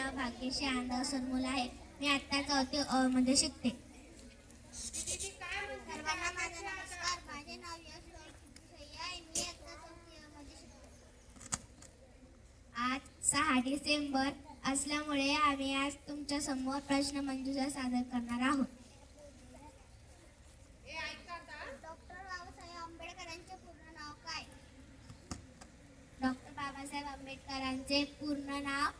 नाव भाग्यश्री आनंद सरमूल आहे. मी आता 4थी अ मध्ये शिकते. सर्वांना माझा नमस्कार. माझे नाव यश आहे. मी आता 4थी अ मध्ये शिकते. आज 6 डिसेंबर असल्यामुळे आम्ही आज तुमच्या समोर प्रश्नमंजुषा सादर करणार आहोत. डॉक्टर बाबासाहेब आंबेडकरांचे पूर्ण नाव काय? डॉक्टर बाबासाहेब आंबेडकरांचे पूर्ण नाव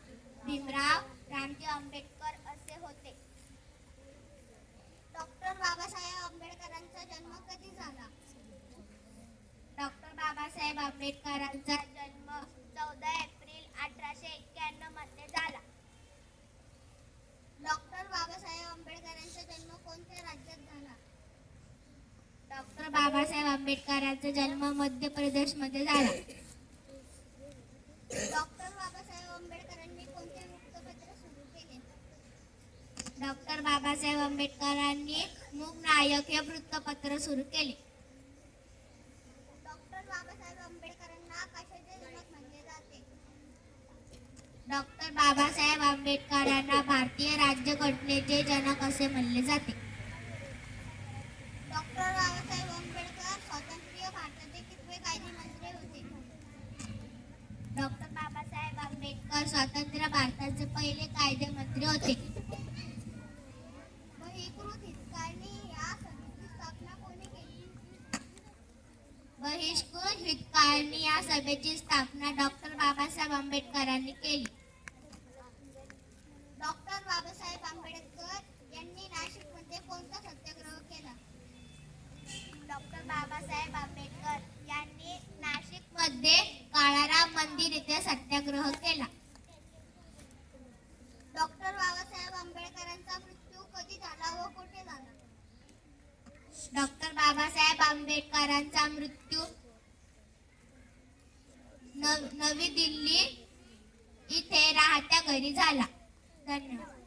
भीमराव रामजी आंबेडकर असे होते. डॉक्टर बाबासाहेब आंबेडकरांचा जन्म कधी झाला? डॉक्टर बाबासाहेब आंबेडकरांचा जन्म 14 एप्रिल 1891 मध्ये झाला. डॉक्टर बाबासाहेब आंबेडकरांचा जन्म कोणत्या राज्यात झाला? डॉक्टर बाबासाहेब आंबेडकरांचा जन्म मध्य प्रदेश मध्ये झाला. डॉक्टर बाबासाहेब आंबेडकरांनी कोणते वृत्तपत्र सुरू केले? डॉक्टर बाबासाहेब आंबेडकरांनी मूक नायक हे वृत्तपत्र सुरू केले. डॉक्टर बाबासाहेब आंबेडकरांना कशाचे जनक म्हणले जाते? डॉक्टर बाबासाहेब आंबेडकरांना भारतीय राज्यघटनेचे जनक असे म्हणले जाते. डॉक्टर बाबासाहेब आंबेडकर स्वातंत्र्य भारताचे कितवे कायदेमंत्री होते? डॉक्टर बाबासाहेब आंबेडकर स्वातंत्र्य भारताचे पहिले कायदेमंत्री होते. बहिष्कृत हितकारणी या सभेची स्थापना कोणी केली? बहिष्कृत हितकारणी या सभेची स्थापना डॉक्टर बाबासाहेब आंबेडकरांनी केली. डॉक्टर बाबासाहेब आंबेडकर यांनी नाशिकमध्ये कोणता सत्याग्रह केला? डॉक्टर बाबासाहेब आंबेडकर यांनी नाशिकमध्ये काळाराम मंदिर येथे सत्याग्रह केला. डॉक्टर बाबासाहेब आंबेडकरांचा मृत्यू कधी झाला व कुठे झाला? डॉक्टर बाबासाहेब आंबेडकरांचा मृत्यू नवी दिल्ली इथे राहत्या घरी झाला. धन्यवाद.